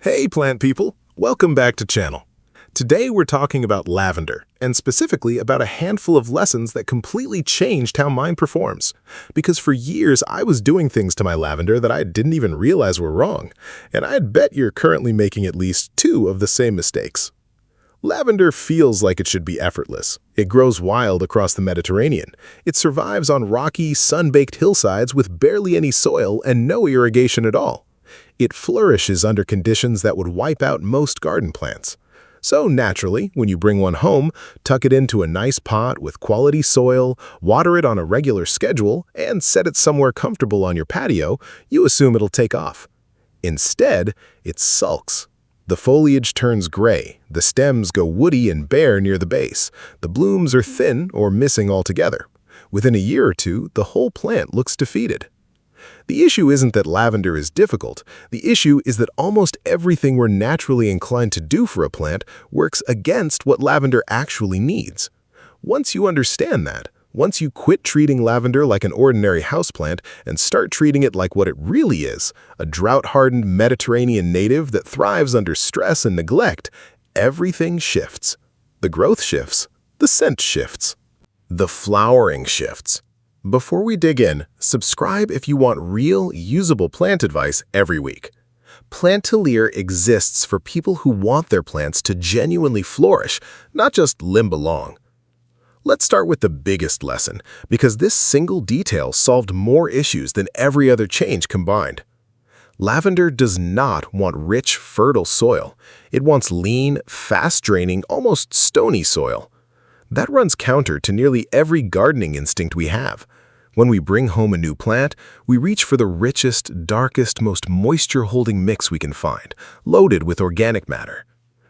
Hey plant people, welcome back to channel. Today we're talking about lavender, and specifically about a handful of lessons that completely changed how mine performs. Because for years I was doing things to my lavender that I didn't even realize were wrong, and I'd bet you're currently making at least two of the same mistakes. Lavender feels like it should be effortless. It grows wild across the Mediterranean. It survives on rocky, sun-baked hillsides with barely any soil and no irrigation at all. It flourishes under conditions that would wipe out most garden plants. So naturally, when you bring one home, tuck it into a nice pot with quality soil, water it on a regular schedule, and set it somewhere comfortable on your patio, you assume it'll take off. Instead, it sulks. The foliage turns gray, the stems go woody and bare near the base, the blooms are thin or missing altogether. Within a year or two, the whole plant looks defeated. The issue isn't that lavender is difficult. The issue is that almost everything we're naturally inclined to do for a plant works against what lavender actually needs. Once you understand that, once you quit treating lavender like an ordinary houseplant and start treating it like what it really is, a drought-hardened Mediterranean native that thrives under stress and neglect, everything shifts. The growth shifts. The scent shifts. The flowering shifts. Before we dig in, subscribe if you want real, usable plant advice every week. Plantilier exists for people who want their plants to genuinely flourish, not just limp along. Let's start with the biggest lesson, because this single detail solved more issues than every other change combined. Lavender does not want rich, fertile soil. It wants lean, fast-draining, almost stony soil. That runs counter to nearly every gardening instinct we have. When we bring home a new plant, we reach for the richest, darkest, most moisture-holding mix we can find, loaded with organic matter.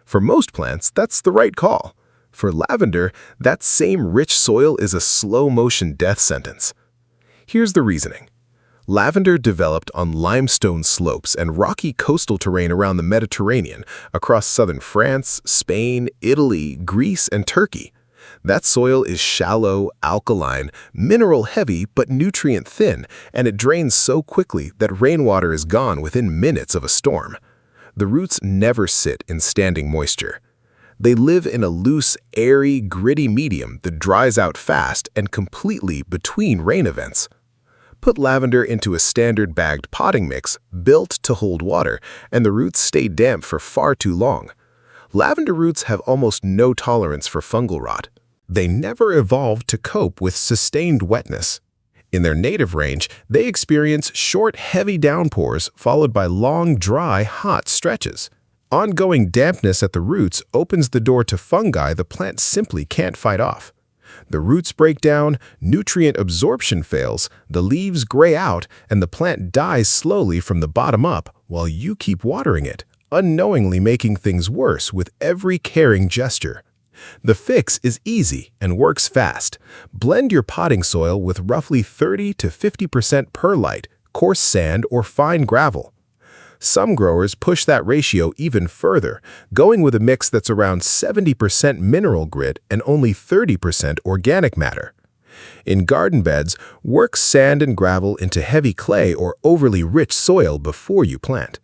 For most plants, that's the right call. For lavender, that same rich soil is a slow-motion death sentence. Here's the reasoning. Lavender developed on limestone slopes and rocky coastal terrain around the Mediterranean, across southern France, Spain, Italy, Greece, and Turkey. That soil is shallow, alkaline, mineral-heavy but nutrient-thin, and it drains so quickly that rainwater is gone within minutes of a storm. The roots never sit in standing moisture. They live in a loose, airy, gritty medium that dries out fast and completely between rain events. Put lavender into a standard bagged potting mix built to hold water, and the roots stay damp for far too long. Lavender roots have almost no tolerance for fungal rot. They never evolved to cope with sustained wetness. In their native range, they experience short, heavy downpours followed by long, dry, hot stretches. Ongoing dampness at the roots opens the door to fungi the plant simply can't fight off. The roots break down, nutrient absorption fails, the leaves gray out, and the plant dies slowly from the bottom up while you keep watering it, unknowingly making things worse with every caring gesture. The fix is easy and works fast. Blend your potting soil with roughly 30 to 50% perlite, coarse sand, or fine gravel. Some growers push that ratio even further, going with a mix that's around 70% mineral grit and only 30% organic matter. In garden beds, work sand and gravel into heavy clay or overly rich soil before you plant.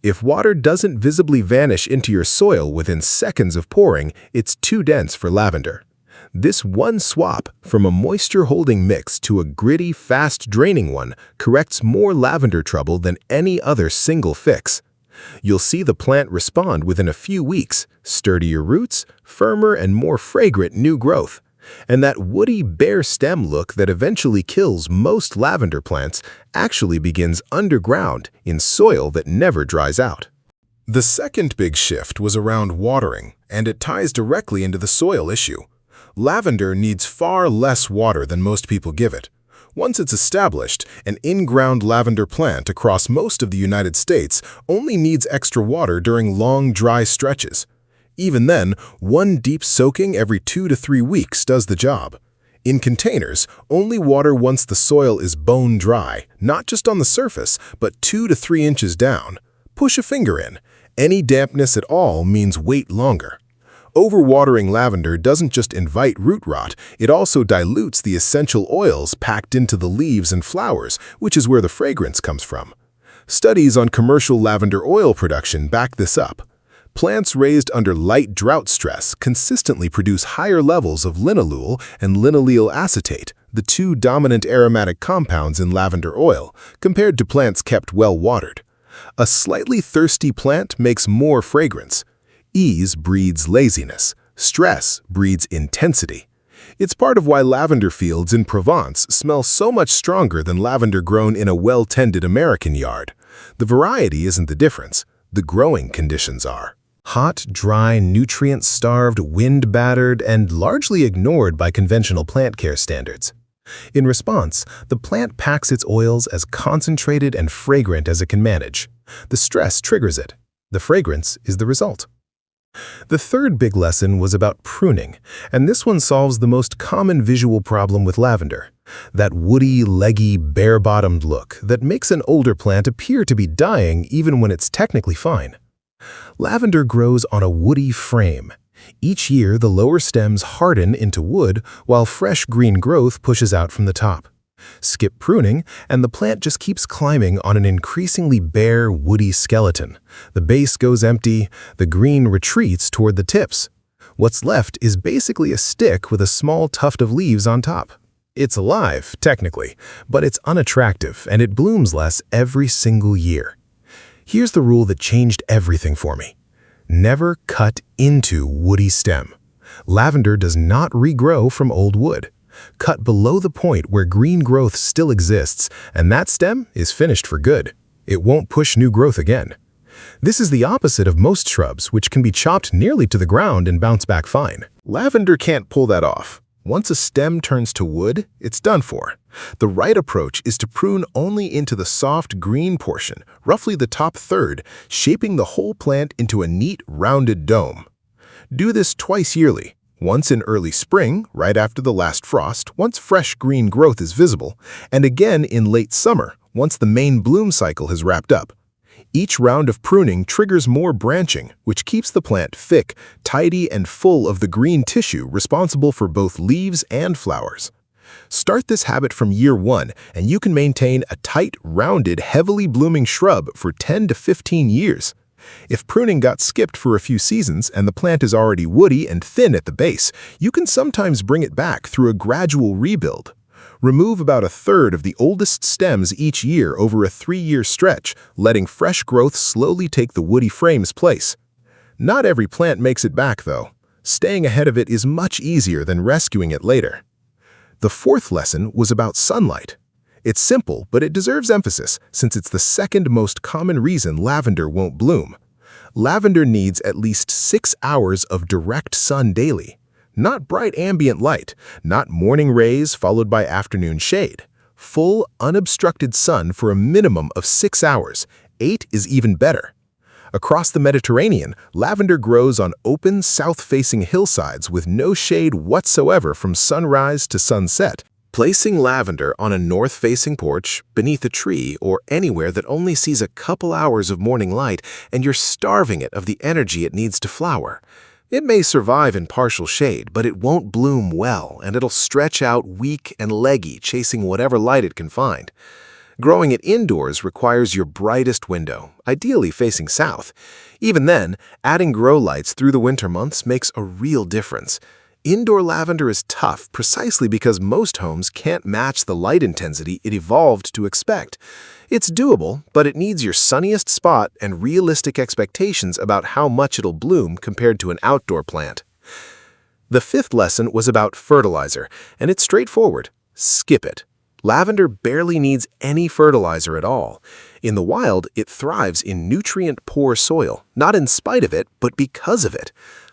If water doesn't visibly vanish into your soil within seconds of pouring, it's too dense for lavender. This one swap from a moisture-holding mix to a gritty, fast-draining one corrects more lavender trouble than any other single fix. You'll see the plant respond within a few weeks, sturdier roots, firmer and more fragrant new growth. And that woody, bare stem look that eventually kills most lavender plants actually begins underground in soil that never dries out. The second big shift was around watering, and it ties directly into the soil issue. Lavender needs far less water than most people give it. Once it's established, an in-ground lavender plant across most of the United States only needs extra water during long, dry stretches. Even then, one deep soaking every 2 to 3 weeks does the job. In containers, only water once the soil is bone dry, not just on the surface, but 2 to 3 inches down. Push a finger in. Any dampness at all means wait longer. Overwatering lavender doesn't just invite root rot, it also dilutes the essential oils packed into the leaves and flowers, which is where the fragrance comes from. Studies on commercial lavender oil production back this up. Plants raised under light drought stress consistently produce higher levels of linalool and linaloyl acetate, the two dominant aromatic compounds in lavender oil, compared to plants kept well watered. A slightly thirsty plant makes more fragrance. Ease breeds laziness. Stress breeds intensity. It's part of why lavender fields in Provence smell so much stronger than lavender grown in a well-tended American yard. The variety isn't the difference. The growing conditions are. Hot, dry, nutrient-starved, wind-battered, and largely ignored by conventional plant care standards. In response, the plant packs its oils as concentrated and fragrant as it can manage. The stress triggers it. The fragrance is the result. The third big lesson was about pruning, and this one solves the most common visual problem with lavender. That woody, leggy, bare-bottomed look that makes an older plant appear to be dying even when it's technically fine. Lavender grows on a woody frame. Each year, the lower stems harden into wood while fresh green growth pushes out from the top. Skip pruning, and the plant just keeps climbing on an increasingly bare, woody skeleton. The base goes empty, the green retreats toward the tips. What's left is basically a stick with a small tuft of leaves on top. It's alive, technically, but it's unattractive and it blooms less every single year. Here's the rule that changed everything for me. Never cut into woody stem. Lavender does not regrow from old wood. Cut below the point where green growth still exists, and that stem is finished for good. It won't push new growth again. This is the opposite of most shrubs, which can be chopped nearly to the ground and bounce back fine. Lavender can't pull that off. Once a stem turns to wood, it's done for. The right approach is to prune only into the soft green portion, roughly the top third, shaping the whole plant into a neat, rounded dome. Do this twice yearly. Once in early spring, right after the last frost, once fresh green growth is visible, and again in late summer, once the main bloom cycle has wrapped up. Each round of pruning triggers more branching, which keeps the plant thick, tidy, and full of the green tissue responsible for both leaves and flowers. Start this habit from year 1, and you can maintain a tight, rounded, heavily blooming shrub for 10 to 15 years. If pruning got skipped for a few seasons and the plant is already woody and thin at the base, you can sometimes bring it back through a gradual rebuild. Remove about a third of the oldest stems each year over a 3-year stretch, letting fresh growth slowly take the woody frame's place. Not every plant makes it back, though. Staying ahead of it is much easier than rescuing it later. The fourth lesson was about sunlight. It's simple, but it deserves emphasis since it's the second most common reason lavender won't bloom. Lavender needs at least 6 hours of direct sun daily. Not bright ambient light, not morning rays followed by afternoon shade. Full, unobstructed sun for a minimum of 6 hours. 8 is even better. Across the Mediterranean, lavender grows on open, south-facing hillsides with no shade whatsoever from sunrise to sunset. Placing lavender on a north-facing porch, beneath a tree, or anywhere that only sees a couple hours of morning light and you're starving it of the energy it needs to flower. It may survive in partial shade, but it won't bloom well, and it'll stretch out weak and leggy, chasing whatever light it can find. Growing it indoors requires your brightest window, ideally facing south. Even then, adding grow lights through the winter months makes a real difference. Indoor lavender is tough precisely because most homes can't match the light intensity it evolved to expect. It's doable, but it needs your sunniest spot and realistic expectations about how much it'll bloom compared to an outdoor plant. The fifth lesson was about fertilizer, and it's straightforward. Skip it. Lavender barely needs any fertilizer at all. In the wild, it thrives in nutrient-poor soil, not in spite of it, but because of it.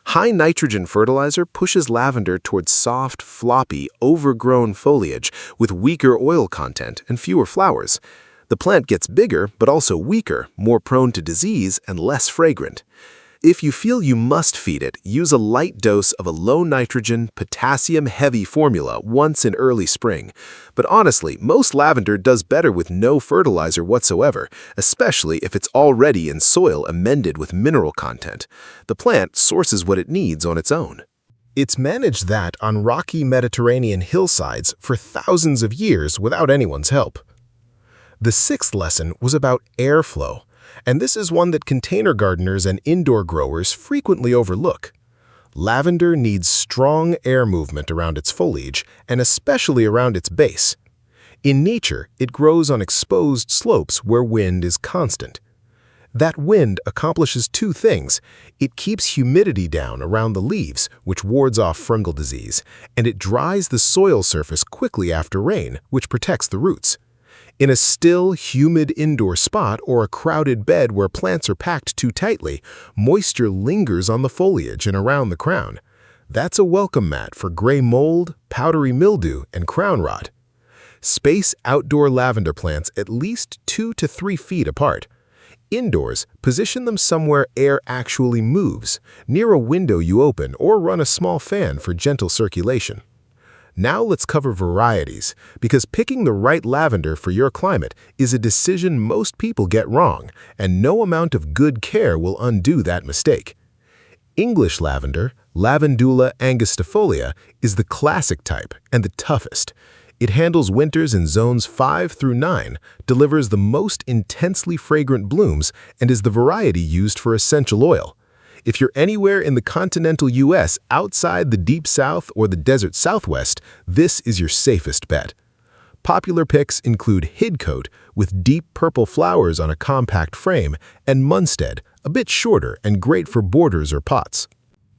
High nitrogen fertilizer pushes lavender towards soft, floppy, overgrown foliage with weaker oil content and fewer flowers. The plant gets bigger, but also weaker, more prone to disease, and less fragrant. If you feel you must feed it, use a light dose of a low-nitrogen, potassium-heavy formula once in early spring. But honestly, most lavender does better with no fertilizer whatsoever, especially if it's already in soil amended with mineral content. The plant sources what it needs on its own. It's managed that on rocky Mediterranean hillsides for thousands of years without anyone's help. The sixth lesson was about airflow, and this is one that container gardeners and indoor growers frequently overlook. Lavender needs strong air movement around its foliage, and especially around its base. In nature, it grows on exposed slopes where wind is constant. That wind accomplishes two things. It keeps humidity down around the leaves, which wards off fungal disease, and it dries the soil surface quickly after rain, which protects the roots. In a still, humid indoor spot or a crowded bed where plants are packed too tightly, moisture lingers on the foliage and around the crown. That's a welcome mat for gray mold, powdery mildew, and crown rot. Space outdoor lavender plants at least 2 to 3 feet apart. Indoors, position them somewhere air actually moves, near a window you open, or run a small fan for gentle circulation. Now let's cover varieties, because picking the right lavender for your climate is a decision most people get wrong, and no amount of good care will undo that mistake. English lavender, Lavandula angustifolia, is the classic type and the toughest. It handles winters in zones 5 through 9, delivers the most intensely fragrant blooms, and is the variety used for essential oil. If you're anywhere in the continental U.S. outside the Deep South or the Desert Southwest, this is your safest bet. Popular picks include Hidcote, with deep purple flowers on a compact frame, and Munstead, a bit shorter and great for borders or pots.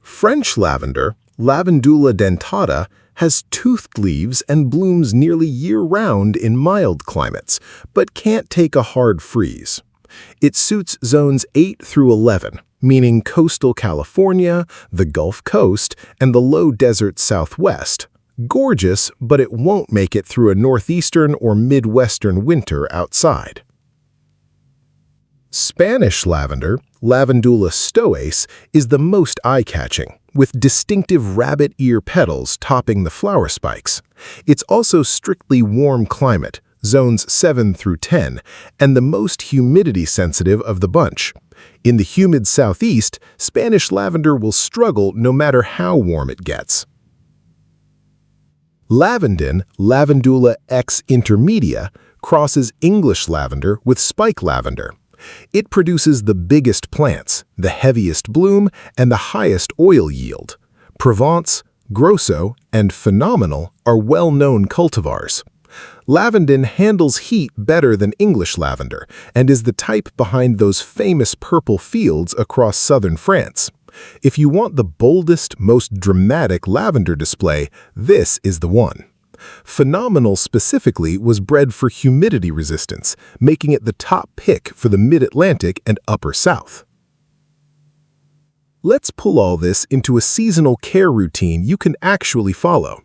French lavender, Lavandula dentata, has toothed leaves and blooms nearly year-round in mild climates, but can't take a hard freeze. It suits zones 8 through 11, meaning coastal California, the Gulf Coast, and the low desert Southwest. Gorgeous, but it won't make it through a northeastern or midwestern winter outside. Spanish lavender, Lavandula stoace, is the most eye-catching, with distinctive rabbit ear petals topping the flower spikes. It's also strictly warm climate, zones 7 through 10, and the most humidity-sensitive of the bunch. In the humid southeast, Spanish lavender will struggle no matter how warm it gets. Lavandin, Lavandula X intermedia, crosses English lavender with spike lavender. It produces the biggest plants, the heaviest bloom, and the highest oil yield. Provence, Grosso, and Phenomenal are well-known cultivars. Lavandin handles heat better than English lavender and is the type behind those famous purple fields across southern France. If you want the boldest, most dramatic lavender display, this is the one. Phenomenal specifically was bred for humidity resistance, making it the top pick for the mid-Atlantic and upper South. Let's pull all this into a seasonal care routine you can actually follow.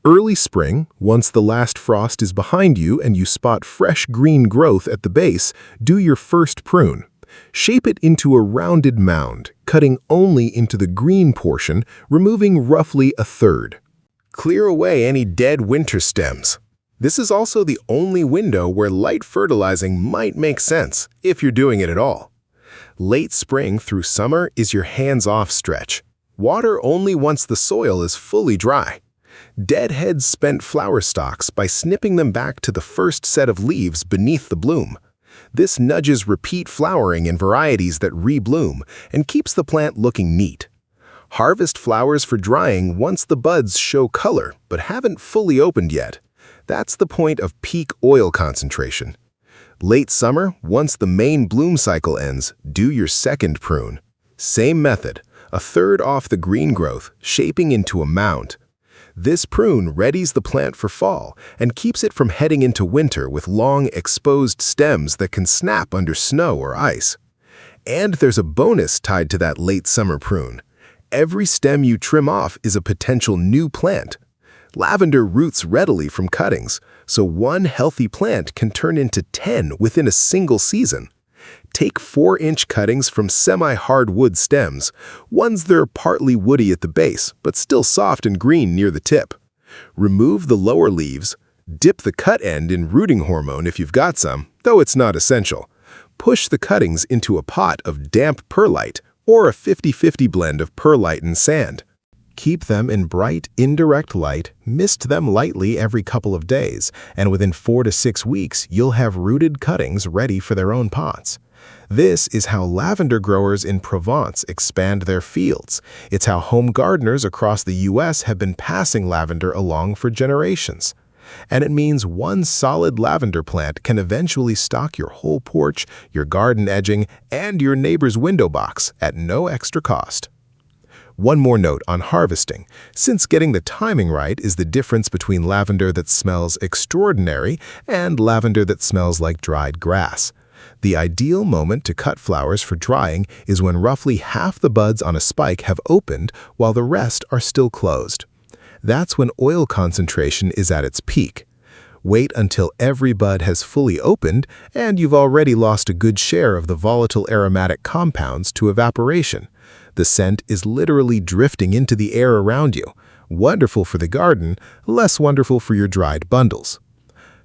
Early spring, once the last frost is behind you and you spot fresh green growth at the base, do your first prune. Shape it into a rounded mound, cutting only into the green portion, removing roughly a third. Clear away any dead winter stems. This is also the only window where light fertilizing might make sense, if you're doing it at all. Late spring through summer is your hands-off stretch. Water only once the soil is fully dry. Deadhead spent flower stalks by snipping them back to the first set of leaves beneath the bloom. This nudges repeat flowering in varieties that rebloom and keeps the plant looking neat. Harvest flowers for drying once the buds show color but haven't fully opened yet. That's the point of peak oil concentration. Late summer, once the main bloom cycle ends, do your second prune. Same method, a third off the green growth, shaping into a mound. This prune readies the plant for fall and keeps it from heading into winter with long, exposed stems that can snap under snow or ice. And there's a bonus tied to that late summer prune. Every stem you trim off is a potential new plant. Lavender roots readily from cuttings, so one healthy plant can turn into 10 within a single season. Take 4-inch cuttings from semi-hardwood stems, ones that are partly woody at the base, but still soft and green near the tip. Remove the lower leaves, dip the cut end in rooting hormone if you've got some, though it's not essential. Push the cuttings into a pot of damp perlite, or a 50-50 blend of perlite and sand. Keep them in bright, indirect light, mist them lightly every couple of days, and within 4 to 6 weeks, you'll have rooted cuttings ready for their own pots. This is how lavender growers in Provence expand their fields. It's how home gardeners across the US have been passing lavender along for generations. And it means one solid lavender plant can eventually stock your whole porch, your garden edging, and your neighbor's window box at no extra cost. One more note on harvesting, since getting the timing right is the difference between lavender that smells extraordinary and lavender that smells like dried grass. The ideal moment to cut flowers for drying is when roughly half the buds on a spike have opened while the rest are still closed. That's when oil concentration is at its peak. Wait until every bud has fully opened and you've already lost a good share of the volatile aromatic compounds to evaporation. The scent is literally drifting into the air around you. Wonderful for the garden, less wonderful for your dried bundles.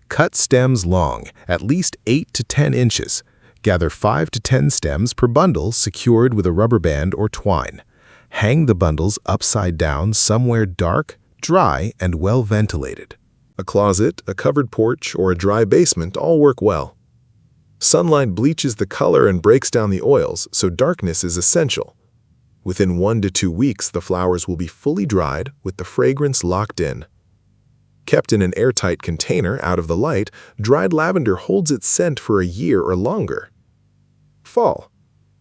Cut stems long, at least 8 to 10 inches. Gather 5 to 10 stems per bundle secured with a rubber band or twine. Hang the bundles upside down somewhere dark, dry, and well ventilated. A closet, a covered porch, or a dry basement all work well. Sunlight bleaches the color and breaks down the oils, so darkness is essential. Within 1 to 2 weeks, the flowers will be fully dried with the fragrance locked in. Kept in an airtight container out of the light, dried lavender holds its scent for a year or longer. Fall.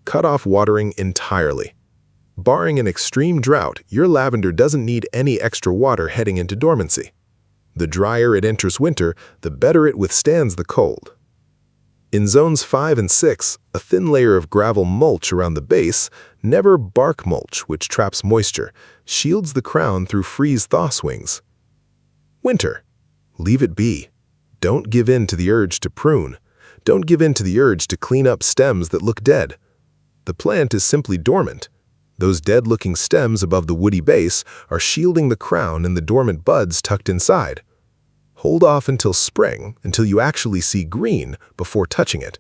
Cut off watering entirely. Barring an extreme drought, your lavender doesn't need any extra water heading into dormancy. The drier it enters winter, the better it withstands the cold. In zones 5 and 6, a thin layer of gravel mulch around the base, never bark mulch which traps moisture, shields the crown through freeze-thaw swings. Winter. Leave it be. Don't give in to the urge to prune. Don't give in to the urge to clean up stems that look dead. The plant is simply dormant. Those dead-looking stems above the woody base are shielding the crown and the dormant buds tucked inside. Hold off until spring, until you actually see green, before touching it.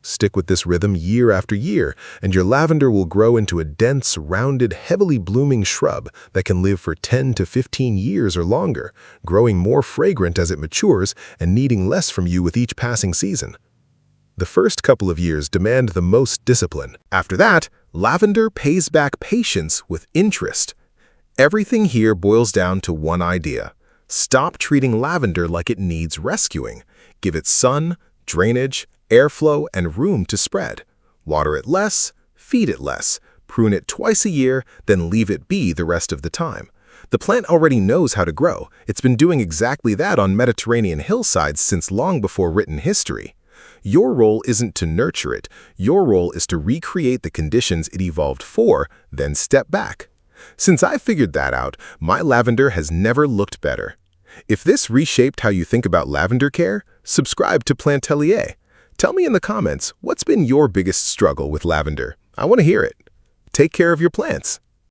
Stick with this rhythm year after year, and your lavender will grow into a dense, rounded, heavily blooming shrub that can live for 10 to 15 years or longer, growing more fragrant as it matures and needing less from you with each passing season. The first couple of years demand the most discipline. After that, lavender pays back patience with interest. Everything here boils down to one idea. Stop treating lavender like it needs rescuing. Give it sun, drainage, airflow, and room to spread. Water it less, feed it less, prune it twice a year, then leave it be the rest of the time. The plant already knows how to grow. It's been doing exactly that on Mediterranean hillsides since long before written history. Your role isn't to nurture it. Your role is to recreate the conditions it evolved for, then step back. Since I figured that out, my lavender has never looked better. If this reshaped how you think about lavender care, subscribe to Plantelier. Tell me in the comments, what's been your biggest struggle with lavender? I want to hear it. Take care of your plants.